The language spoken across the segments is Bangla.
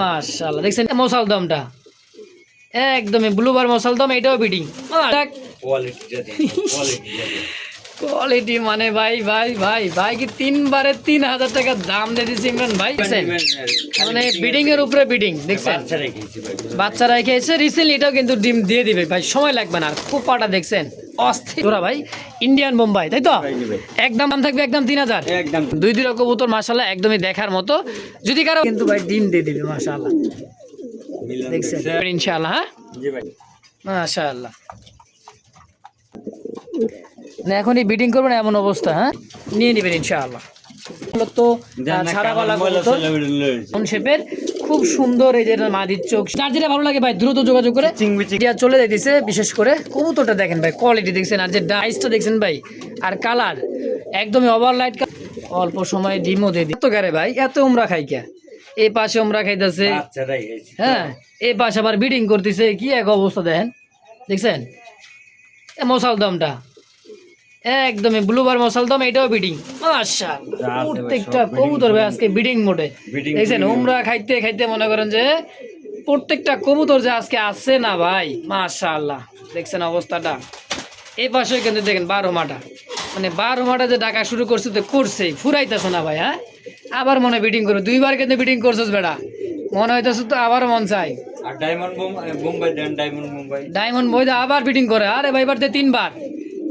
মাশাআল্লাহ দেখছেন মশালদমটা একদমই ব্লুবার মশালদম, এটাও বিডিং কোয়ালিটি মানে ভাই ভাই ভাই ভাই কি 3,000 টাকা দাম দিয়ে দিচ্ছে ইমরান ভাই। মানে বিডিং এর উপরে বিডিং দেখছেন, বাচ্চারা খেয়েছে রিসেন্টলি, এটাও কিন্তু ডিম দিয়ে দিবে ভাই, সময় লাগবে না। আর কুপাটা দেখছেন অস্থির জোড়া ভাই, ইন্ডিয়ান বোম্বাই তাই তো, একদম দাম থাকবে একদম 3,000, দুই দুই রকম কবুতর মাশাআল্লাহ একদমই দেখার মতো। যদি কারো কিন্তু ভাই ডিম দিয়ে দিবে মাশাআল্লাহ দেখছেন ইনশাআল্লাহ। হ্যাঁ জি ভাই মাশাআল্লাহ, না এখনই বিডিং করবেন এমন অবস্থা, হ্যাঁ নিয়ে নেবেন ইনশাআল্লাহ। তো ছাড়াওয়ালা কোন শেপের খুব সুন্দর, এই যে মাদির চোখ, যার যেটা ভালো লাগে ভাই দ্রুত যোগাযোগ করে চলে যাইতেছে। বিশেষ করে কবুতরটা দেখেন ভাই, কোয়ালিটি দেখছেন, আর যে ডাইসটা দেখছেন ভাই, আর কালার একদমই ওভারলাইট, অল্প সময়ে ডিমও দিয়ে দিই। তো গারে ভাই এত উমরা খাই কে, এই পাশে উমরা খাইতেছে, হ্যাঁ এই পাশে আবার বিডিং করতেছে, কি এক অবস্থা দেখেন দেখছেন। মশালদমটা একদমই ব্লুবার মশালদম, এটাও বিডিং মাশাআল্লাহ। প্রত্যেকটা কবুতর ভাই আজকে বিডিং মোডে দেখছেন, উমরা খাইতে খাইতে মনে করেন যে প্রত্যেকটা কবুতর যে আজকে আসছে না ভাই মাশাআল্লাহ দেখছেন অবস্থাটা। এই পাশে কিন্তু দেখেন 12 মাটা, মানে 12 মাটা যে ডাকা শুরু করছে তো করছেই, ফুরাইতেছে না ভাই। হ্যাঁ আবার মনে বিডিং করবে, দুইবার কিন্তু বিডিং করছিস বেটা, মনে হইতেছে তো আবার মন চাই। আর ডায়মন্ড বোম্বাই দেন, ডায়মন্ড বই আবার বিডিং করে, আরে ভাই এবার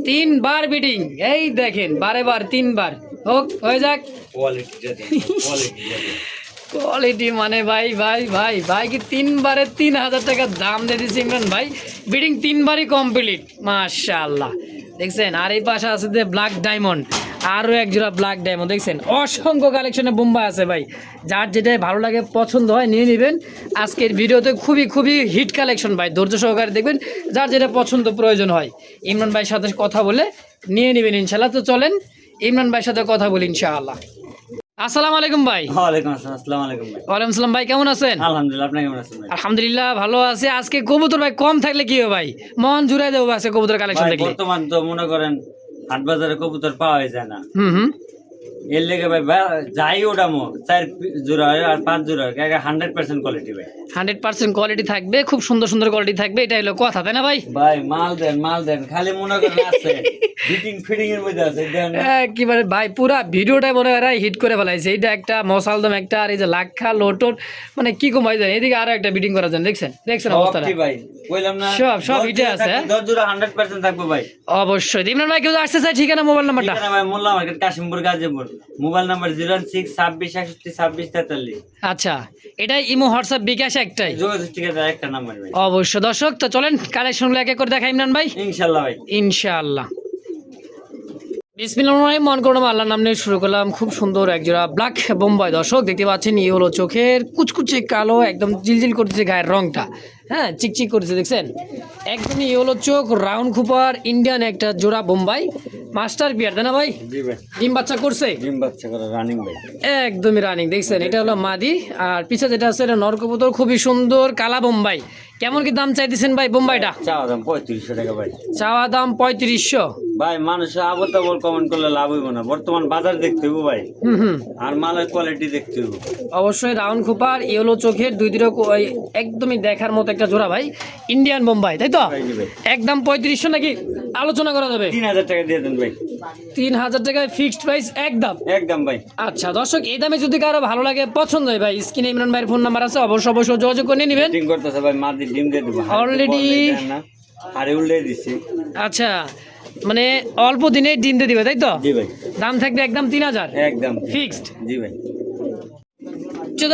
3বার বিডিং, এই দেখেন বারে বার 3বার হোক হয়ে যাক। কোয়ালিটি মানে ভাই ভাই ভাই ভাই কি 3বারে 3,000 টাকা দাম দিয়ে দিচ্ছে ইমরান ভাই, বিডিং 3বারই কমপ্লিট মাশাআল্লাহ দেখছেন। আর এই পাশে আছে যে ব্ল্যাক ডায়মন্ড, আরও এক জোড়া ব্ল্যাক ডায়মন্ড দেখছেন, অসংখ্য কালেকশনে বোম্বাই আছে ভাই, যার যেটাই ভালো লাগে পছন্দ হয় নিয়ে নেবেন। আজকের ভিডিওতে খুবই খুবই হিট কালেকশন ভাই, ধৈর্য সহকারে দেখবেন, যার যেটা পছন্দ প্রয়োজন হয় ইমরান ভাইয়ের সাথে কথা বলে নিয়ে নেবেন ইনশাআল্লাহ। তো চলেন ইমরান ভাইয়ের সাথে কথা বলি ইনশাআল্লাহ। আসসালামু আলাইকুম ভাই। ওয়ালাইকুম আসসালাম। আসসালামু আলাইকুম ভাই। ওয়ালাইকুম আসসালাম ভাই, কেমন আছেন? আলহামদুলিল্লাহ, আপনি কেমন আছেন ভাই? আলহামদুলিল্লাহ ভালো আছি। আজকে কবুতর ভাই কম থাকলে কি হবে ভাই, মন জুড়ে দেবো আজকে কবুতর কালেকশন দেখলে। বর্তমান তো মনে করেন হাট বাজারে কবুতর পাওয়া যায় না, এর লেগে ভাই যাই ওটামো 4 জোড়া আর 5 জোড়া 100% কোয়ালিটি ভাই, 100% কোয়ালিটি থাকবে, খুব সুন্দর সুন্দর কোয়ালিটি থাকবে, এটা হলো কথা তাই না ভাই? ভাই মাল দেন খালি মনে করেন আছে ফিটিং এর মধ্যে আছে একেবারে ভাই পুরা ভিডিওটাই মনে হয় হিট করে ফেলাইছে। এইটা একটা মশালদম একটা, আর এই যে লাক্ষা লোটন, মানে কি কমাই যায়, এদিকে আরো একটা বিডিং করা যায় দেখছেন অবস্থাটা ভাই, কইলাম না সব হিটে আছে। 10 জোড়া 100% থাকবে ভাই অবশ্যই। ইমরান ভাই কেউ আসতে চাই, ঠিকানা মোবাইল নাম্বারটা? ঠিকানা ভাই Molla market, Kashimpur, Gazipur, mobile number 0162661262643। আচ্ছা, এটাই ইমো হোয়াটসঅ্যাপ বিকাশ একটাই, যোগাযোগ ঠিক আছে একটা নাম্বার ভাই। অবশ্যই। দর্শক তো চলেন কালেকশনগুলো এক এক করে দেখাই ইমরান ভাই ইনশাআল্লাহ ভাই ইনশাআল্লাহ। বিসমিল্লাহির রহমানির রহিম, মন করলাম আল্লাহর নাম নিয়ে শুরু করলাম। খুব সুন্দর একজোড়া ব্ল্যাক বোম্বাই দর্শক দেখতে পাচ্ছেন, এই হলো চোখের কুচকুচে কালো, একদম জিলজিল করতেছে গায়ের রংটা, হ্যাঁ চিকচিক করতেছে দেখছেন, একদমই ইয়েলো চোখ, রাউন্ড খুপার, ইন্ডিয়ান একটা জোড়া বোম্বাই মাস্টার বিয়ার তাই না ভাই? জি ভাই। ডিম বাচ্চা করছে? ডিম বাচ্চা করে রানিং ভাই, একদমই রানিং দেখছেন। এটা হলো মাদি, আর পিছে যেটা আছে এটা নরকবুতর, খুবই সুন্দর কালা বোম্বাই। কেমন কি দাম চাইতেছেন ভাই বোম্বাইটা? চাওয়া দাম 3500 টাকা ভাই। চাওয়া দাম 3500 ভাই, মানুষ আবল তাবল কমেন্ট করলে লাভ হইব না, বর্তমান বাজার দেখতে হইব ভাই, আর মালের কোয়ালিটি দেখতে হইব অবশ্যই। রাউন্ড খুপার, ইয়েলো চোখের, দুই দিকে একদমই দেখার মতো একটা জোড়া ভাই, ইন্ডিয়ান বোম্বাই তাই তো? একদম 3500 নাকি আলোচনা করা যাবে? 3000 টাকা দিয়ে দেন ভাই। 3000 টাকায় ফিক্সড প্রাইস একদম ভাই। আচ্ছা দর্শক, এই দামে যদি কারো ভালো লাগে পছন্দ হয় ভাই, স্ক্রিনে ইমরান ভাইয়ের ফোন নাম্বার আছে, অবশ্যই যোগাযোগ করে নেবেন। ডিম করতেছে ভাই, মাদি ডিম দিয়ে দেব অলরেডি, আরে উল্টে দিছি। আচ্ছা মানে অল্প দিনে ডিম দিয়ে দিবে তাই তো? জি ভাই। দাম থাকবে একদম 3000 একদম ফিক্সড। জি ভাই।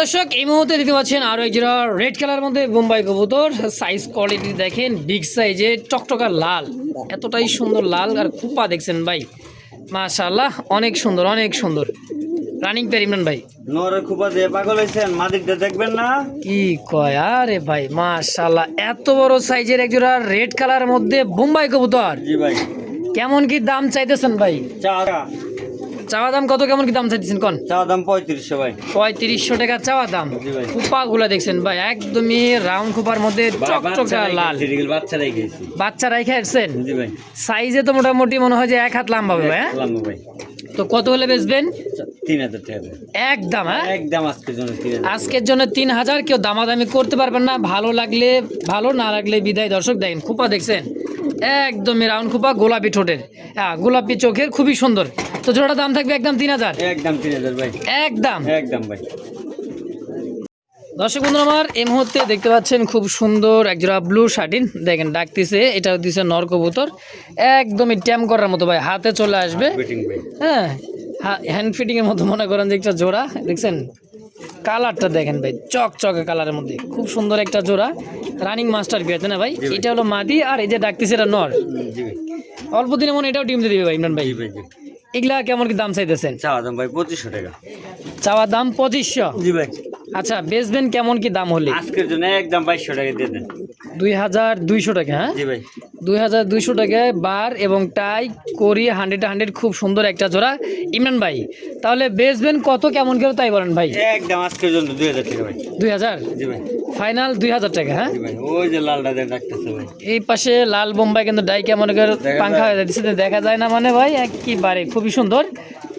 দর্শক এই মুহূর্তে দেখতে পাচ্ছেন আরো এক জোড়া রেড কালার মধ্যে বোম্বাই কবুতর, সাইজ কোয়ালিটি দেখেন বিগ সাইজে, টকটকা লাল, এতটাই সুন্দর লাল, আর খুপা দেখছেন ভাই মাশাআল্লাহ, অনেক সুন্দর অনেক সুন্দর রানিং পেয়ার ইমরান ভাই। নরে খুপা দিয়ে পাগল হইছেন, মাদিকটা দেখবেন না কি কয়, আরে ভাই মাশাআল্লাহ, এত বড় সাইজের এক জোড়া রেড কালার মধ্যে বোম্বাই কবুতর। জি ভাই। কেমন কি দাম চাইতেছেন ভাই? চাওয়া দাম কত, কেমন কি দাম চাইতেছেন কোন? চাওয়া দাম 3500 ভাই। 3500 টাকা চাওয়া দাম। খুপা গুলা দেখছেন ভাই, একদমই রাউন্ড খুপার মধ্যে চকচকা লাল, বাচ্চা রাইখা আসছেন। জি ভাই। সাইজে তো মোটামুটি মনে হয় যে 1 হাত লম্বা হবে ভাই। লম্বা ভাই। তো কত হলে বেচবেন? 3000 টাকা একদম। হ্যাঁ, একদম আজকের জন্য 3000। আজকের জন্য 3000। কেউ দামাদামি করতে পারবেন না, ভালো লাগলে ভালো, না লাগলে বিদায়। দর্শক দেখেন খোপা দেখছেন, একদমই রাউন্ড খোপা, গোলাপি ঠোঁটের, হ্যাঁ গোলাপি চোখের, খুবই সুন্দর। তো জোড়াটা দাম থাকবে একদম 3000। একদম 3000 ভাই, একদম একদম ভাই। দর্শক বন্ধু আমার এই মুহূর্তে দেখতে পাচ্ছেন খুব সুন্দর একজোড়া ব্লু শার্টিন, দেখেন ডাকতেছে, এটা দিছে নর কবুতর, একদমই ট্যাম করার মতো ভাই, হাতে চলে আসবে। ফিটিং ভাই, হ্যাঁ, হ্যান্ড ফিটিং এর মতো মনে করেন যে একটা জোড়া, দেখছেন কালারটা দেখেন ভাই, চকচকে কালারের মধ্যে, খুব সুন্দর একটা জোড়া, রানিং মাস্টার বিয়াতে না ভাই। এটা হলো মাদি, আর এই যে ডাকতেছে এটা নর। জি ভাই। অল্প দিনে মনে এটাও ডিম দিয়ে দিবে ভাই ইমরান ভাই। জি ভাই, জি। এগুলা কেমন কি দাম চাইতেছেন? চাওয়া দাম ভাই 2500 টাকা। চাওয়া দাম 2500। জি ভাই। আচ্ছা, বেচবেন কেমন কি দাম হলে? আজকের জন্য একদম 2200 টাকা দিয়ে দেন। 2200 টাকা। হ্যাঁ, জি ভাই। 2200 টাকায় বার এবং টাই করি 100 খুব সুন্দর একটা জোড়া। ইমরান ভাই তাহলে বেচবেন কত, কেমন কেউ তাই বলেন ভাই? একদম আজকের জন্য 2000 টাকা ভাই। 2000 জি ভাই। ফাইনাল 2000 টাকা। হ্যাঁ, জি ভাই, ওই যে লালটা দেন রাখতেছে ভাই। এই পাশে লাল বোম্বাই কিন্তু ডাই কেমন করে পাংখা হয়ে যাচ্ছে, দেখা যায় না মানে ভাই, একেবারে খুবই সুন্দর।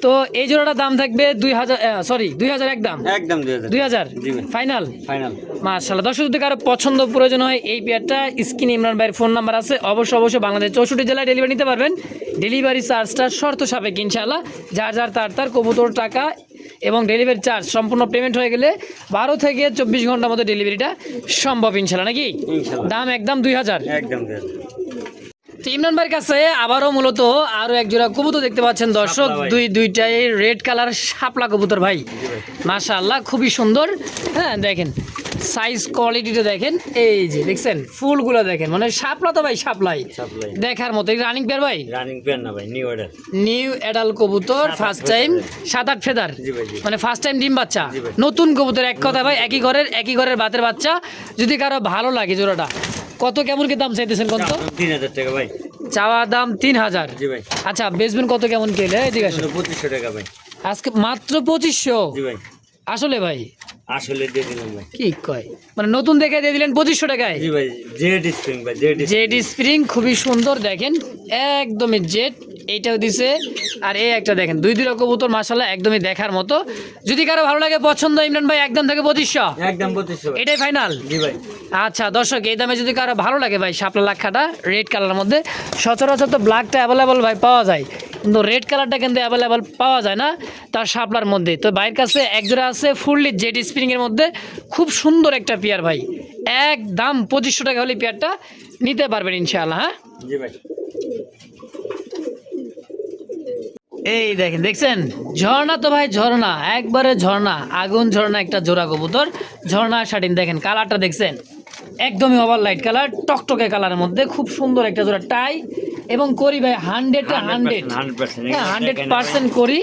তো এই জোড়াটার দাম থাকবে 2000, সরি 2000 একদম। একদম 2000। 2000 জি ভাই। ফাইনাল। ফাইনাল। মাশাআল্লাহ। দর্শক যদি কারো পছন্দ প্রয়োজন হয় এই পেয়ারটা, স্ক্রিনে ইমরান ভাইয়ের ফোন নাম্বার আছে, অবশ্যই বাংলাদেশ 64 জেলায় ডেলিভারি নিতে পারবেন। ডেলিভারি চার্জটা শর্ত সাপেক্ষে ইনশাআল্লাহ, যার যার তার কবুতর টাকা এবং ডেলিভারি চার্জ সম্পূর্ণ পেমেন্ট হয়ে গেলে 12 থেকে 24 ঘন্টার মধ্যে ডেলিভারিটা সম্ভব ইনশাআল্লাহ, নাকি? ইনশাআল্লাহ। দাম একদম 2000। একদম 2000। তো ইমরান ভাইয়ের কাছে আবারও মূলত আরো এক জোড়া কবুতর দেখতে পাচ্ছেন দর্শক, শাপলা ভাই। দুইটাই রেড কালার শাপলা কবুতর ভাই, জি ভাই। মাশাআল্লাহ খুবই সুন্দর। হ্যাঁ দেখেন সাইজ কোয়ালিটিটা দেখেন, এই যে দেখছেন ফুলগুলো দেখেন, মানে শাপলা তো ভাই শাপলাই সাপ্লাই। দেখার মতো। রানিং পেয়ার ভাই, রানিং পেয়ার না ভাই, নিউ অর্ডার। নিউ অ্যাডাল কবুতর, 7-8 ফার্স্ট টাইম, ফেদার। 7-8 ফেদার, জি ভাই, জি। মানে ফার্স্ট টাইম ডিম বাচ্চা, জি ভাই। নতুন কবুতর এক কথা ভাই, একই ঘরের বাতের বাচ্চা। যদি কারো ভালো লাগে জোড়াটা, কত কেমন কি দাম চাইতেছেন কত? 3000 টাকা ভাই। চাওয়া দাম 3000। জি ভাই। আচ্ছা, বেচবেন কত কেমন কেলে? এদিকে আসুন। 2500 টাকা ভাই। আজকে মাত্র 2500? জি ভাই। আসলে ভাই আসলে দিয়ে দিলাম ভাই। কি কয়, মানে নতুন দেখে দিয়ে দিলেন 2500 টাকায়? জি ভাই, জেড স্প্রিং ভাই, জেড জেড স্প্রিং খুবই সুন্দর দেখেন, একদমই জেড, এইটাও দিছে। আর এই একটা দেখেন, দুই কবুতর মাশাআল্লাহ একদমই দেখার মতো। যদি কারো ভালো লাগে পছন্দ ইমরান ভাই, একদম থাকে 2500। একদম 2500 ভাই। এটাই ফাইনাল? জি ভাই। আচ্ছা দর্শক, এই দামে যদি কারো ভালো লাগে ভাই, শাপলা লাক্ষাটা রেড কালারের মধ্যে, সচরাচর তো ব্ল্যাকটা অ্যাভেলেবল ভাই পাওয়া যায়, কিন্তু রেড কালারটা কিন্তু অ্যাভেলেবল পাওয়া যায় না তার শাপলার মধ্যে। তো ভাইয়ের কাছে একজোড়া আছে ফুললি জেড স্প্রিংয়ের মধ্যে, খুব সুন্দর একটা পেয়ার ভাই, একদম 2500 টাকা হলে পেয়ারটা নিতে পারবেন ইনশাআল্লাহ। হ্যাঁ, জি ভাই। এই দেখেন, দেখছেন ঝর্ণা তো ভাই, ঝর্ণা একবারে ঝর্ণা, আগুন ঝর্ণা একটা জোড়া কবুতর, ঝর্ণা শাটিন দেখেন, কালারটা দেখছেন একদমই ওভার লাইট কালার, টকটকে কালারের মধ্যে, খুব সুন্দর একটা জোড়া টাই এবং করি ভাই 100 100% করি।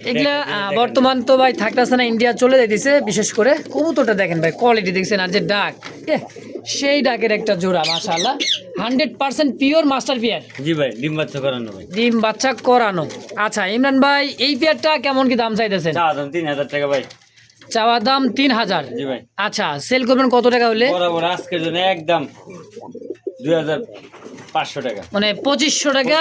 এগুলা বর্তমান তো ভাই থাকতেছে না, ইন্ডিয়া চলে যাইতেছে। বিশেষ করে কবুতরটা দেখেন ভাই, কোয়ালিটি দেখছেন, আর যে ডাক, সেই ডাকের একটা জোড়া মাশাআল্লাহ, 100% পিওর মাস্টার পেয়ার। জি ভাই, ডিম বাচ্চা করানো ভাই। ডিম বাচ্চা করানো। আচ্ছা ইমরান ভাই, এই পেয়ারটা কেমন কি দাম চাইতেছেন? চাওয়া দাম 3000 টাকা ভাই। চাওয়া দাম 3000। জি ভাই। আচ্ছা, সেল করবেন কত টাকা হলে? বরাবর আজকের জন্য একদম 2500 টাকা। মানে 2500 টাকা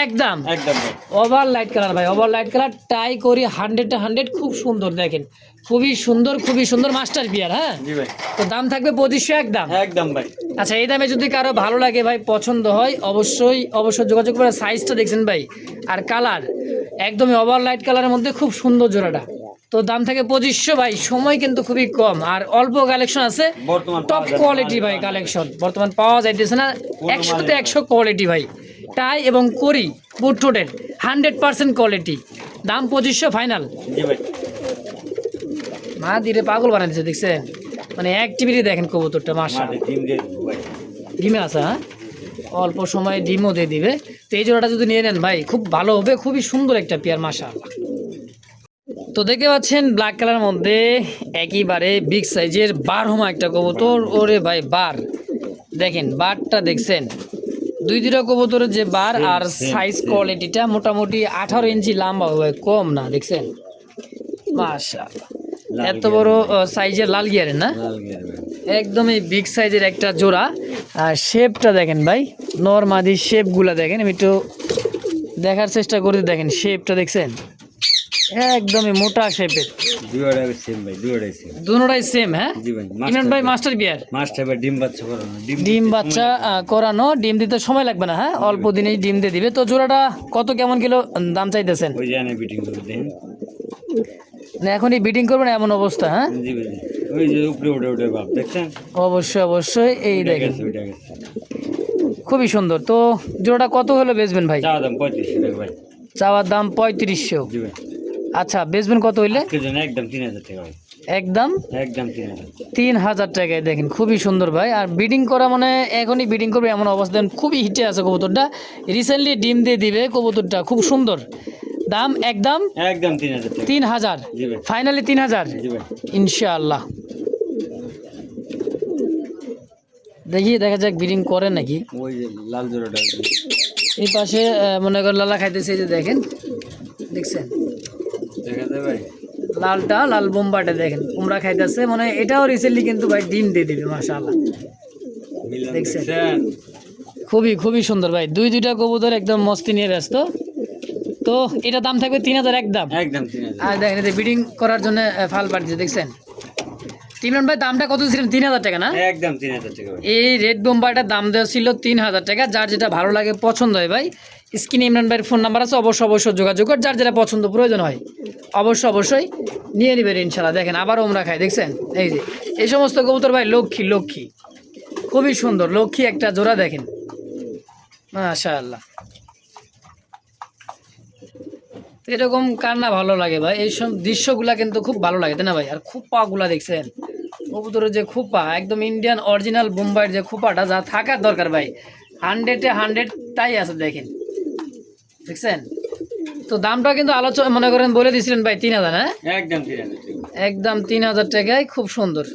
একদম। একদম ভাই। ওভার লাইট কালার ভাই, ওভার লাইট কালার, টাই করি 100 খুব সুন্দর দেখেন, খুবই সুন্দর মাস্টার পেয়ার। হ্যাঁ, জি ভাই। তো দাম থাকবে 2500 একদম। একদম ভাই। আচ্ছা, এই দামে যদি কারো ভালো লাগে ভাই, পছন্দ হয়, অবশ্যই যোগাযোগ করে। সাইজটা দেখছেন ভাই, আর কালার একদমই ওভার লাইট কালারের মধ্যে, খুব সুন্দর জোড়াটা। তো দাম থাকে 2500 ভাই, সময় কিন্তু খুবই কম, আর অল্প কালেকশন আছে, বর্তমান টপ কোয়ালিটি ভাই কালেকশন বর্তমান পাওয়া যাইতেছে না, 100তে 100 কোয়ালিটি ভাই, টাই এবং করি বুট ঠোঁটের 100% কোয়ালিটি। দাম 2500 ফাইনাল। জি ভাই। মা দিরে পাগল বানাই দিচ্ছে দেখছেন, মানে অ্যাক্টিভিটি দেখেন কবুতরটা মাশাআল্লাহ, ডিম দিয়ে দিব ভাই। ডিমে আছে। হ্যাঁ, অল্প সময়ে ডিমও দিয়ে দিবে। তো এই জোড়াটা যদি নিয়ে নেন ভাই, খুব ভালো হবে, খুবই সুন্দর একটা পেয়ার মাশাআল্লাহ। তো দেখতে পাচ্ছেন ব্ল্যাক কালারের মধ্যে একেবারে বিগ সাইজের বারহমা একটা কবুতর। ওরে ভাই বার দেখেন, বারটা দেখছেন, দুই কবুতরের যে বার আর সাইজ কোয়ালিটিটা মোটামুটি 18 ইঞ্চি লম্বা হবে, কম না, দেখছেন মাশাআল্লাহ, এত বড় সাইজের লাল গিয়ারের না, একদমই বিগ সাইজের একটা জোড়া। আর শেপটা দেখেন ভাই, নর মাদি শেপগুলা দেখেন, আমি একটু দেখার চেষ্টা করে দেখেন, শেপটা দেখছেন একদমই মোটা শেপের, দুইটাই সেম ভাই, দুইটাই সেম। দুটোটাই সেম। হ্যাঁ জি ভাই, ইমরান ভাই মাস্টার বিয়ার, মাস্টার ভাই ডিম বাচ্চা করানো, ডিম বাচ্চা করানো, ডিম দিতে সময় লাগবে না, হ্যাঁ অল্প দিনেই ডিম দিয়ে দিবে। তো জোড়াটা কত কেমন কিলো দাম চাইতেছেন? ওই যে এনে বিটিং করে দেন। না এখনই বিটিং করবেন এমন অবস্থা? হ্যাঁ জি ভাই, ওই যে উপরে উঠে উঠে ভাব দেখছেন? অবশ্যই অবশ্যই, এই দেখেন ওইটা গেছে। খুবই সুন্দর। তো জোড়াটা কত হলে বেচবেন ভাই? চাওয়া দাম 35 টাকা ভাই। চাওয়ার দাম 3500। জি ভাই, আচ্ছা বেচবেন কত হইলে? আজকের জন্য একদম 3000 টাকা ভাই, একদম একদম 3000। 3000 টাকায় দেখেন, খুবই সুন্দর ভাই। আর বিডিং করা মানে এখনই বিডিং করবে এমন অবস্থা, খুবই হিটে আছে কবুতরটা, রিসেন্টলি ডিম দিয়ে দিবে কবুতরটা, খুব সুন্দর। দাম একদম একদম 3000 টাকা। 3000, জি ভাই, ফাইনালি 3000 জি ভাই। ইনশাআল্লাহ। দেখি দেখা যাক বিডিং করে নাকি। ওই যে লাল জোড়াটা এই পাশে মনে করেন লালা খাইতেছে, এই যে দেখেন, দেখছেন দেখা যায় ভাই, লালটা, লাল বোম্বাটা দেখেন কুমড়া খাইতেছে, মানে এটাও রিসেন্টলি কিন্তু ভাই ডিম দিয়ে দিবে মাশাআল্লাহ। মিলান দেখছেন? দেখছেন? খুবই খুবই সুন্দর ভাই, দুইটা কবুতর একদম মস্তি নিয়ে ব্যস্ত। তো এটা দাম থাকবে 3000 একদম। একদম 3000। আর দেখেন এতে বিডিং করার জন্য ফাল পাঠিয়েছে, দেখছেন ইমরান ভাই? দামটা কত ছিলেন? 3000 টাকা না? একদম 3000 টাকা ভাই। এই রেড বোম্বারটার দাম দেওয়া ছিল 3000 টাকা। যার যেটা ভালো লাগে পছন্দ হয় ভাই, স্ক্রিনে ইমরান ভাইয়ের ফোন নাম্বার আছে, অবশ্যই যোগাযোগ কর, যার যেটা পছন্দ প্রয়োজন হয় অবশ্যই নিয়ে নেবেন ইনশাল্লাহ। দেখেন আবার ওমরা খায়, দেখছেন এই যে এই সমস্ত কবুতর ভাই লক্ষ্মী, খুবই সুন্দর লক্ষ্মী একটা জোড়া, দেখেন মাশাআল্লাহ। এরকম কার না ভালো লাগে ভাই, এইসব দৃশ্যগুলা কিন্তু খুব ভালো লাগে, তাই না ভাই? আর খোপাগুলা দেখছেন কবুতরের যে খোপা, একদম ইন্ডিয়ান অরিজিনাল বোম্বাইয়ের যে খোপাটা যা থাকার দরকার ভাই, 100-এ 100 তাই আছে, দেখেন দেখছেন। তো দামটা কিন্তু আলোচনা মনে করেন বলে দিয়েছিলেন ভাই 3000, হ্যাঁ একদম 3000 টাকা। একদম 3000 টাকায়, খুব সুন্দর।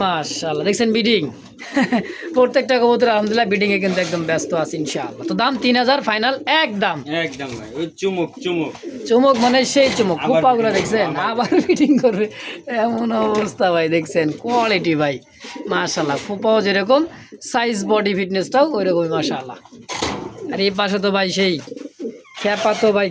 মাশাআল্লাহ দেখছেন বিডিং প্রত্যেকটা কবুতর আলহামদুলিল্লাহ বিডিং এ কিন্তু একদম ব্যস্ত আছে ইনশাআল্লাহ। তো দাম 3000 ফাইনাল একদম। একদম ভাই, ওই চুমুক মানে সেই চুমুক, খোপাগুলো দেখছেন আবার ফিটিং করবে এমন অবস্থা ভাই, দেখছেন কোয়ালিটি ভাই মাশাআল্লাহ। খোপাও যেরকম সাইজ, বডি ফিটনেসটাও ওই রকমই মাশাআল্লাহ। আর এই পাশে তো ভাই সেই খ্যাপা, তো ভাই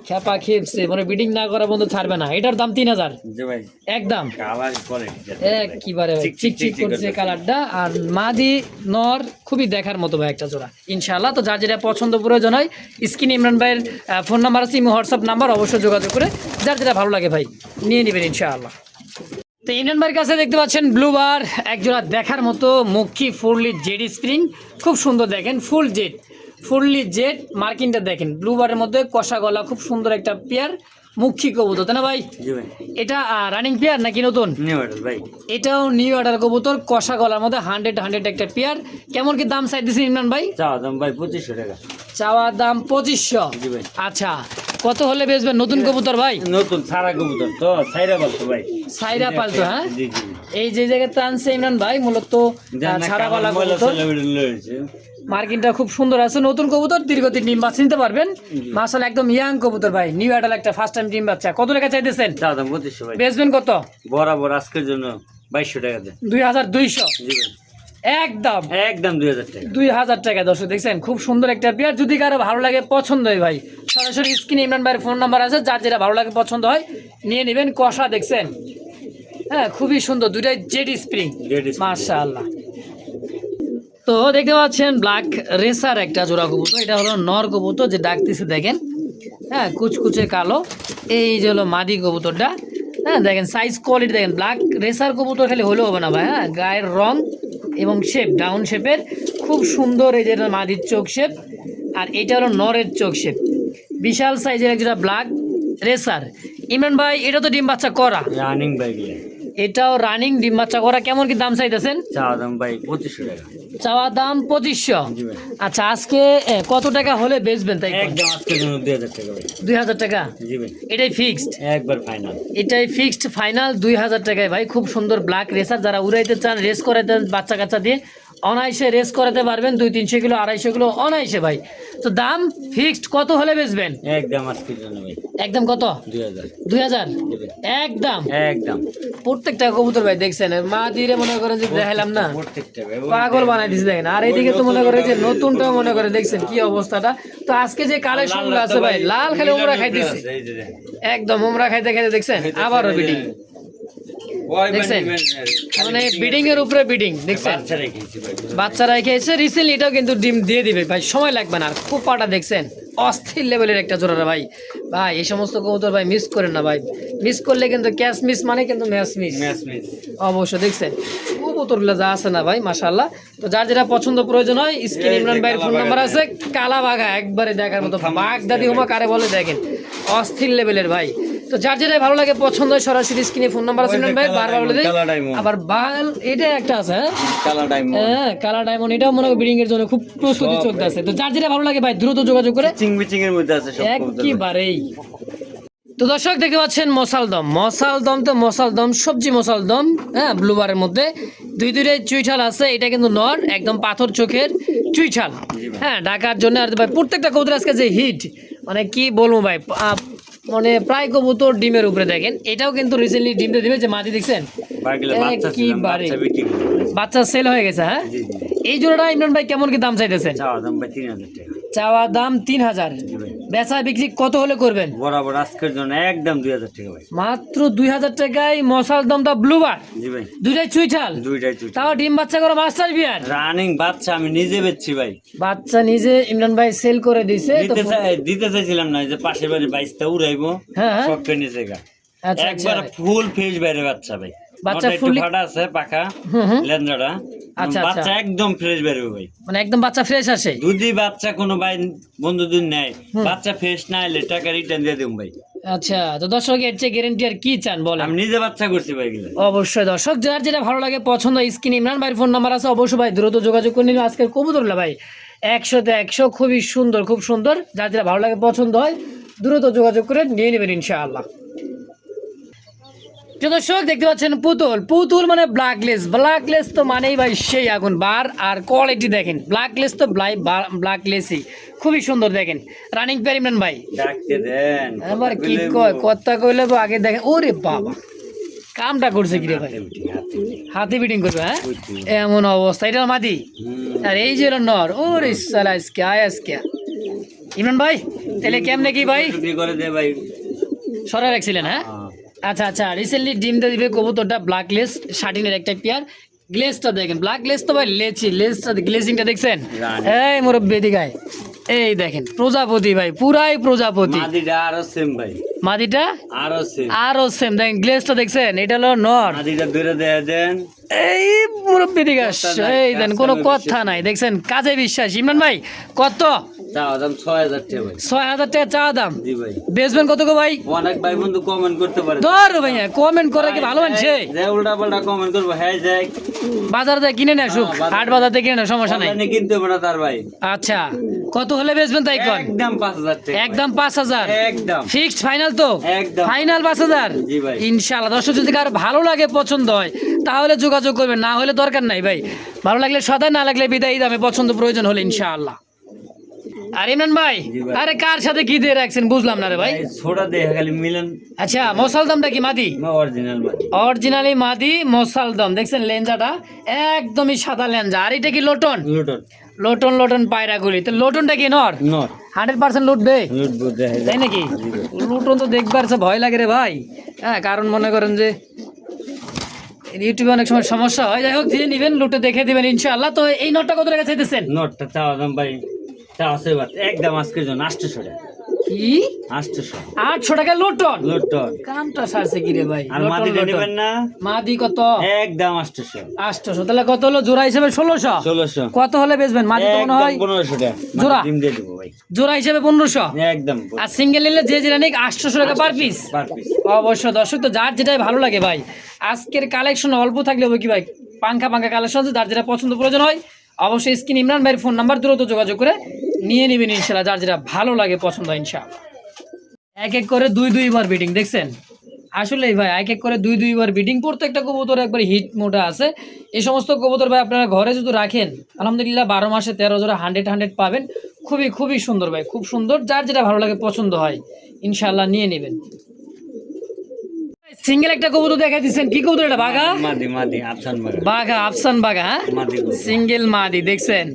খ্যাপা খেপছে, মানে বিডিং না করা বন্ধু ছাড়বে না। এটার দাম 3000 জি ভাই, একদম। কালার কোয়ালিটি একবারে ভাই চিকচিক করছে কালারটা, আর মাদি নর খুবই দেখার মতো ভাই একটা জোড়া ইনশাআল্লাহ। তো যার যেটা পছন্দ প্রয়োজন হয়, স্ক্রিনে ইমরান ভাইয়ের ফোন নাম্বার আছে, ইমো হোয়াটসঅ্যাপ নাম্বার, অবশ্যই যোগাযোগ করে যার যেটা ভালো লাগে ভাই নিয়ে নেবেন ইনশাআল্লাহ। তো ইমরান ভাইয়ের কাছে দেখতে পাচ্ছেন ব্লুবার একজোড়া দেখার মতো মুখী ফুললি জেড স্প্রিং, খুব সুন্দর দেখেন, ফুললি জেড মার্কিনটা দেখেন, ব্লুবারের মধ্যে কষা গলা, খুব সুন্দর একটা পেয়ার মুখী কবুতর, তাই না ভাই? জি ভাই, এটা রানিং পেয়ার নাকি নতুন? নিউ অর্ডার ভাই, এটাও নিউ অর্ডার কবুতর, কষা গলার মধ্যে 100 একটা পেয়ার। কেমন কি দাম চাইতেছেন ইমরান ভাই? চাওয়া দাম ভাই 2500 টাকা। চাওয়া দাম 2500। জি ভাই। আচ্ছা কত হলে বেচবেন? নতুন কবুতর ভাই, নতুন সারা কবুতর তো সাইরা বলতো ভাই, সাইরা পালতো, হ্যাঁ জি জি। এই যে জায়গায় টানছে ইমরান ভাই মূলত ছাড়াওয়ালা কবুতর, মার্কিনটা খুব সুন্দর আছে, নতুন কবুতর, দীর্ঘদিন ডিম বাচ্চা নিতে পারবেন মাশাআল্লাহ, একদম ইয়াং কবুতর ভাই, নিউ অ্যাডাল একটা ফার্স্ট টাইম ডিম বাচ্চা। কত টাকা চাইতেছেন? চাওয়া দাম 2500 ভাই। বেচবেন কত? বরাবর আজকের জন্য 2200 টাকা দেন। 2200 জি ভাই, একদম। একদম 2000 টাকা। 2000 টাকা দর্শক দেখছেন, খুব সুন্দর একটা পেয়ার। যদি কারো ভালো লাগে পছন্দ হয় ভাই, সরাসরি স্ক্রিনে ইমরান ভাইয়ের ফোন নাম্বার আছে, যার যেটা ভালো লাগে পছন্দ হয় নিয়ে নেবেন। কষা দেখছেন, হ্যাঁ খুবই সুন্দর, দুইটাই জেড স্প্রিং মাশাআল্লাহ। তো দেখতে পাচ্ছেন ব্ল্যাক রেসার একটা জোড়া কবুতর, এটা হলো নর কবুতর যে ডাকতেছে দেখেন, হ্যাঁ কুচকুচে কালো, এই যে হলো মাদি কবুতরটা, হ্যাঁ দেখেন সাইজ কোয়ালিটি দেখেন। ব্ল্যাক রেসার কবুতর খালি হলেও হবে না ভাই, হ্যাঁ গায়ের রং এবং শেপ ডাউন শেপের, খুব সুন্দর। এই যে মাদির চোখ শেপ, আর এটা হলো নরের চোখ শেপ, বিশাল সাইজের একটা ব্ল্যাক রেসার। ইমরান ভাই এটা তো ডিম বাচ্চা করা, রানিং ভাই, এটাও রানিং ডিম বাচ্চা করা। কেমন কি দাম চাইতেছেন? চাওয়া দাম ভাই 2500 টাকা। চাওয়া দাম 2500। জি ভাই। আচ্ছা আজকে কত টাকা হলে বেচবেন? তাই একদম আজকের জন্য 2000 টাকা ভাই। 2000 টাকা? জি ভাই, এটাই ফিক্সড, একবার ফাইনাল। এটাই ফিক্সড ফাইনাল 2000 টাকায় ভাই। খুব সুন্দর ব্ল্যাক রেসার, যারা উড়াইতে চান, রেস করাইতে বাচ্চা কাচ্চা দিয়ে অনায়াসে রেস করাতে পারবেন 200-300 কিলো 250 কিলো অনায়াসে ভাই। তো দাম ফিক্সড কত হলে বেচবেন? একদম আজকের জন্য ভাই একদম কত? 2000 2000 একদম। একদম প্রত্যেকটা কবুতর ভাই দেখছেন মা দিয়ে মনে করেন যে দেখাইলাম না প্রত্যেকটা ভাই পাগল বানাই দিছে দেখেন। আর এইদিকে তো মনে করে যে নতুনটাও মনে করে দেখছেন কি অবস্থাটা। তো আজকে যে কালেকশন গুলো আছে ভাই লাল খালি উমরা খাইতেছে এই যে দেখেন। একদম উমরা খাইতে খাইতে দেখছেন আবারও বিডিং ওই দেখছেন মানে বিডিং এর উপরে বিডিং দেখছেন বাচ্চা রেখেছি ভাই বাচ্চারা খেয়েছে রিসেন্টলি এটাও কিন্তু ডিম দিয়ে দিবে ভাই সময় লাগবে না। আর কুপাটা দেখছেন অস্থির লেভেলের একটা জোড়া ভাই। ভাই এই সমস্ত কবুতর ভাই মিস করেন না ভাই, মিস করলে কিন্তু ক্যাশ মিস মানে কিন্তু ম্যাচ মিস অবশ্য। দেখছেন কবুতরগুলো যা আছে না ভাই মাশাআল্লাহ। তো যার যেটা পছন্দ প্রয়োজন হয় স্ক্রিন ইমরান ভাইয়ের ফোন নাম্বার আছে, কালা বাঘা একবারে দেখার মতো বাগদাদি হুমা কারে বলে দেখেন অস্থির লেভেলের ভাই। তো যার যেটা ভালো লাগে পছন্দ হয় সরাসরি স্ক্রিনে ফোন নাম্বার আছে ইমরান ভাই বারবার বলে দেই। আবার বাল এটা একটা আছে হ্যাঁ কালা ডায়মন্ড এটাও মনে হয় ব্রিডিং এর জন্য খুব প্রস্তুতি চলতেছে। তো যার যেটা ভালো লাগে ভাই দ্রুত যোগাযোগ করে চিং এর মধ্যে আছে সব একেবারেই। তো দর্শক দেখতে পাচ্ছেন মশালদম তো মশালদম সবজি মশালদম হ্যাঁ ব্লুবারের মধ্যে দুইটাই চুইঠাল আছে। এটা কিন্তু নর একদম পাথর চোখের চুইঠাল হ্যাঁ ঢাকার জন্য। আর ভাই প্রত্যেকটা কবুতর আজকে যে হিট মানে কি বলবো ভাই মানে প্রায় কবুতর ডিমের উপরে দেখেন। এটাও কিন্তু রিসেন্টলি ডিম দিয়ে দিবে যে মাটি দেখছেন একেবারে বাচ্চা সেল হয়ে গেছে হ্যাঁ। এই জোড়াটা ইমরান ভাই কেমন কি দাম চাইতেছেন? চাওয়া দাম 3000 বেচা বিক্রি কত হলে করবেন? বরাবর আজকের জন্য একদম 2000 টাকা ভাই মাত্র 2000 টাকায় মশাল দমটা ব্লুবার জি ভাই দুইটাই চুইঠাল তাও ডিম বাচ্চা করে মাস্টার বিয়ার রানিং বাচ্চা আমি নিজে বেচছি ভাই। বাচ্চা নিজে ইমরান ভাই সেল করে দিয়েছে। দিতে চাইছিলাম না যে পাশের বাড়ি 22টা উড়াইবো হ্যাঁ শখে নিচে গা আচ্ছা একবার ফুল ফেজ বাইরে বাচ্চা ভাই বাচ্চা ফুল ফাটা আছে পাকা লেন্দ্রাটা আচ্ছা বাচ্চা একদম ফ্রেশ বের হবে ভাই মানে একদম বাচ্চা ফ্রেশ আসে। যদি বাচ্চা কোনো ভাই বন্ধু দিন নেয় বাচ্চা ফ্রেশ না এলে টাকা রিটার্ন দিয়ে দেব ভাই। আচ্ছা তো দর্শক এর চেয়ে গ্যারান্টি আর কি চান বলেন? আমি নিজে বাচ্চা করছি ভাই এগুলো। অবশ্যই দর্শক যার যেটা ভালো লাগে পছন্দ স্ক্রিন ইমরান ভাইয়ের ফোন নাম্বার আছে অবশ্যই ভাই দ্রুত যোগাযোগ করে নিন। আজকের কবুতরগুলো ভাই 100-তে 100 খুবই সুন্দর খুব সুন্দর। যার যেটা ভালো লাগে পছন্দ হয় দ্রুত যোগাযোগ করে নিয়ে নেবেন ইনশাআল্লাহ। দর্শক দেখতে পাচ্ছেন পুতুল মানে ব্ল্যাকলেস তো মানেই ভাই সেই আগুন বার। আর কোয়ালিটি দেখেন ব্ল্যাকলেস তো ব্ল্যাকলেসই খুবই সুন্দর দেখেন রানিং পেয়ার ইমরান ভাই ডাকতে দেন আবার কি কয় কথা কইলে আগে দেখেন ওরে বাবা কামটা করছে কি রে ভাই হাতে বিডিং করবে হ্যাঁ এমন অবস্থা। এটা মাদি আর এই যে নর ওরে সালা আজকে ইমরান ভাই তাহলে কেমনে কি ভাই করে দে ভাই সরাই রাখছিলেন হ্যাঁ আচ্ছা রিসেন্টলি ডিমটা দিবে কবুতরটা ব্ল্যাকলেস শার্টিনের একটা পেয়ার। গ্লেজটা দেখেন ব্ল্যাকলেস তো ভাই লেজটা গ্লেজিংটা দেখছেন এই মুরব্বি দিগায় এই দেখেন প্রজাপতি ভাই পুরাই প্রজাপতি। মাদিটা আরো সেম ভাই মাদিটা আরো সেম দেখেন গ্লেজটা দেখছেন এটা হলো নর মাদিটা দূরে দেয়া দেন এই মুরব্বি দিগায় এই দেন কোনো কথা নাই দেখছেন কাজে বিশ্বাস। ইমরান ভাই কত চাওয়া দাম 6000 টাকা ভাই 6000 টাকা চাওয়া দাম জি ভাই বেচবেন কত গো ভাই? অনেক ভাই বন্ধু কমেন্ট করতে পারে ধর ভাই কমেন্ট করে কি ভালো মানছে যে উল্টা পাল্টা কমেন্ট করবো হ্যাঁ যাই বাজার থেকে কিনে না সুখ হাট বাজার থেকে কিনে না সমস্যা নাই কিনতে হবে না তার ভাই। আচ্ছা কত হলে বেচবেন তাই কোন? একদম 5000 টাকা একদম 5000 একদম ফিক্সড ফাইনাল তো একদম ফাইনাল 5000 জি ভাই ইনশাআল্লাহ। দর্শক যদি কারো ভালো লাগে পছন্দ হয় তাহলে যোগাযোগ করবেন না হলে দরকার নাই ভাই। ভালো লাগলে সদা না লাগলে বিদায় দামে পছন্দ প্রয়োজন হলে ইনশাআল্লাহ। আর ইমরান ভাই আরে কার সাথে কি দিয়ে রাখছেন বুঝলাম না রে ভাই ছোড়া দে খালি মিলন। আচ্ছা মশালদমটা কি মাদি? অরিজিনাল মাদি অরিজিনালি মাদি মশালদম দেখছেন লেঞ্জাটা একদমই সাদা লেঞ্জা। আর এটা কি লোটন লোটন পায়রাগুলি তো লোটনটা কি নর 100% লুটবে তাই নাকি? লুটন তো দেখবার ভয় লাগে রে ভাই হ্যাঁ কারণ মনে করেন যে ইউটিউবে অনেক সময় সমস্যা হয়। যাই হোক দিয়ে নিবেন লুটে দেখে দিবেন ইনশাআল্লাহ। তো এই নটটা কত টাকা চাইতেছেন? নটটা চাওয়া দাম ভাই একদম আজকের জন্য 800 টাকা কি 800 টাকা লোটন কামটা সারছে কি রে ভাই? আর মাদি নেবেন না মাদি কত? একদম 800 তাহলে কত হলো জোড়া হিসেবে 1600 কত হলে বেচবেন? মাদি তো মনে হয় 1500 টাকা জোড়া ডিম দিয়ে দেব ভাই জোড়া হিসেবে 1500 একদম। আর সিঙ্গেল নিলে যে যেটা নিক 800 টাকা পার পিস অবশ্য। দর্শক তো যার যেটাই ভালো লাগে ভাই আজকের কালেকশন অল্প থাকলে হবে কি ভাই পাঙ্খা কালেকশন আছে। যার যেটা পছন্দ প্রয়োজন হয় অবশ্যই স্ক্রিন ইমরান ভাইয়ের ফোন নাম্বার দ্রুত যোগাযোগ করে নিয়ে নেবেন ইনশাআল্লাহ। যার যেটা ভালো লাগে পছন্দ হয় ইনশাআল্লাহ। এক এক করে দুই বার বিডিং দেখছেন আসলেই ভাই এক এক করে দুই দুইবার বিডিং, প্রত্যেকটা কবুতর একবার হিট মোডে আছে। এই সমস্ত কবুতর ভাই আপনারা ঘরে যদি রাখেন আলহামদুলিল্লাহ 12 মাসে 13 জোড়া 100 পাবেন। খুবই খুবই সুন্দর ভাই, খুব সুন্দর। যার যেটা ভালো লাগে পছন্দ হয় ইনশাআল্লাহ নিয়ে নেবেন। সিঙ্গেল একটা কবুতর দেখা দিচ্ছেন, কি কবুতর এটা? বাঘা মাদি মাদি আফসান বাগা বাঘা আফসান বাঘা, হ্যাঁ মাদি সিঙ্গেল মাদি দেখছেন,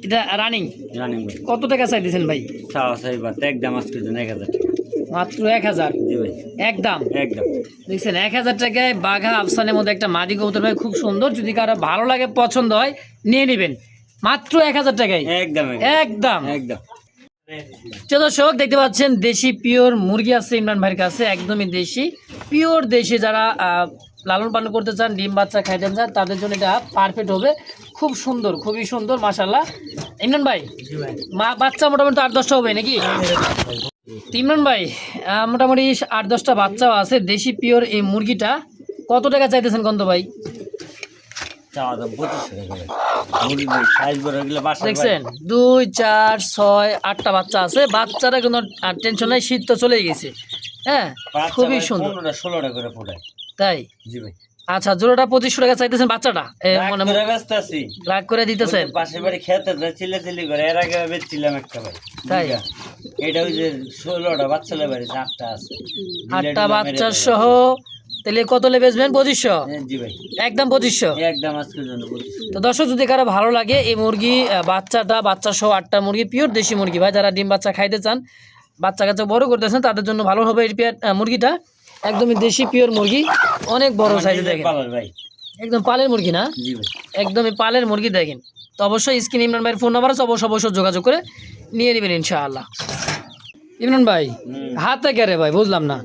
এটা রানিং। রানিং ভাই কত টাকা চাই দিচ্ছেন ভাই? চাওয়া চাই বা একদম আজকের জন্য 1000 টাকা মাত্র 1000। জি ভাই একদম একদম দেখছেন 1000 টাকায় বাঘা আফসানের মধ্যে একটা মাদি কবুতর ভাই, খুব সুন্দর। যদি কারো ভালো লাগে পছন্দ হয় নিয়ে নেবেন মাত্র 1000 টাকায় একদম একদম। একদম। তো দর্শক দেখতে পাচ্ছেন দেশি পিওর মুরগি আছে ইমরান ভাইয়ের কাছে, একদমই দেশি পিওর দেশি। যারা লালন পালন করতে চান, ডিম বাচ্চা খাইতে চান, তাদের জন্য এটা পারফেক্ট হবে। খুব সুন্দর, খুবই সুন্দর মাশাআল্লাহ। ইমরান ভাই বাচ্চা মোটামুটি 8-10টা হবে নাকি? ইমরান ভাই মোটামুটি 8-10টা বাচ্চাও আছে দেশি পিওর। এই মুরগিটা কত টাকা চাইতেছেন কন্ত ভাই? চাওয়া দাম 2500 টাকা মুরগি ভাই সাইজ বড় হলে বাসা দেখছেন 2, 4, 6, 8টা বাচ্চা আছে। বাচ্চারা কোনো টেনশন নাই, শীত তো চলেই গেছে। হ্যাঁ খুবই সুন্দর। 15-16 করে ফোটায়। তাই? জি ভাই। আচ্ছা জোড়াটা 2500 টাকা চাইতেছেন বাচ্চাটা? মানে করে ব্যস্ত আছি। রাগ করে দিতেছেন? পাশের বাড়ি খেতে যায় চিল্লাচিল্লি করে, এর আগে বেচছিলাম একটা ভাই। তাই? এটা ওই যে 16টা বাচ্চা বাড়ি 8টা আছে। 8টা বাচ্চা সহ তাহলে কত লে বেচবেন? 2500? জি ভাই একদম 2500? একদম আজকের জন্য 2500। তো দর্শক যদি কারো ভালো লাগে এই মুরগি বাচ্চাটা, বাচ্চা সহ 8টা মুরগি পিওর দেশি মুরগি ভাই, যারা ডিম বাচ্চা খাইতে চান, বাচ্চা কাচ্চা বড় করতেছেন, তাদের জন্য ভালো হবে এই মুরগিটা। একদমই দেশি পিওর মুরগি, অনেক বড় সাইজে দেখেন, ভাই একদম পালের মুরগি না? জি ভাই একদমই পালের মুরগি দেখেন। তো অবশ্যই স্ক্রিন ইমরান ভাইয়ের ফোন নাম্বার আছে, অবশ্যই যোগাযোগ করে নিয়ে নেবেন ইনশাআল্লাহ। ইমরান ভাই হাতে কেরে ভাই বুঝলাম না,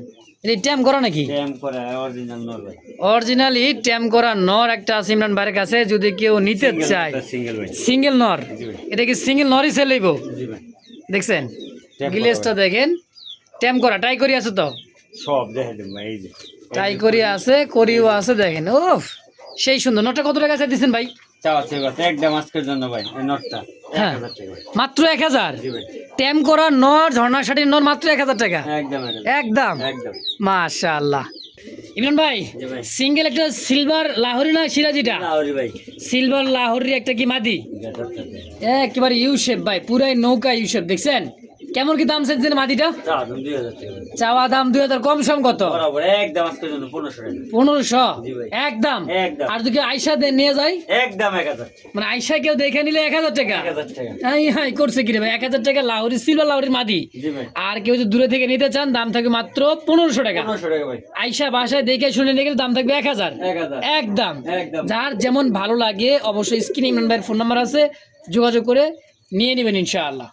এটা ট্যাম করা নাকি? ট্যাম করা অরিজিনাল নর ভাই। অরিজিনালি ট্যাম করা নর একটা আছে ইমরান ভাইয়ের কাছে, যদি কেউ নিতে চায়। সিঙ্গেল ভাই সিঙ্গেল নর? জি ভাই এটা কি সিঙ্গেল নরই সেল হইব? জি ভাই দেখছেন গিলেসটা দেখেন, ট্যাম করা টাই করি আছে তো, সব দেখে দেন ভাই। এই যে টাই করি আছে, করিও আছে দেখেন। ওফ সেই সুন্দর। নটটা কত টাকা চাইতেছেন ভাই? চাওয়া চাই কথা একদম আজকের জন্য ভাই। এই নটটা হ্যাঁ 1000 টাকা ভাই। মাত্র 1000? জি ভাই ট্যাম করা নর, ঝর্ণা শাড়ির নর, মাত্র 1000 টাকা? একদম একদম একদম। মাশাআল্লাহ। ইমরান ভাই জি ভাই সিঙ্গেল একটা সিলভার লাহোরি না সিরাজিটা? লাহোরি ভাই সিলভার লাহোরি একটা কি মাদি? গেটরটা দে। একেবারে ইউ শেপ ভাই, পুরাই নৌকা ইউ শেপ। দেখছেন কেমন কি দাম চাইছেন মাদিটা? চাওয়া দাম 2000 টাকা ভাই। চাওয়া দাম 2000, কম সম কত? বরাবর একদম আজকের জন্য 1500 টাকা। 1500? জি ভাই একদম। একদম আর যদি আয়সা নিয়ে যায়, একদম 1000 মানে আয়সা কেউ দেখে নিলে 1000 টাকা? 1000 টাকা হাই হাই করছে কি রে ভাই, 1000 টাকা লাহোরি, সিলভার লাহোরির মাদি। জি ভাই আর কেউ যদি দূরে থেকে নিতে চান দাম থাকবে মাত্র 1500 টাকা। 1500 টাকা ভাই। আয়সা বাসায় দেখে শুনে নিয়ে গেলে দাম থাকবে 1000। 1000 একদম। একদম। যার যেমন ভালো লাগে অবশ্যই স্ক্রিনে ইমরান ভাইয়ের ফোন নাম্বার আছে, যোগাযোগ করে নিয়ে নেবেন ইনশাআল্লাহ।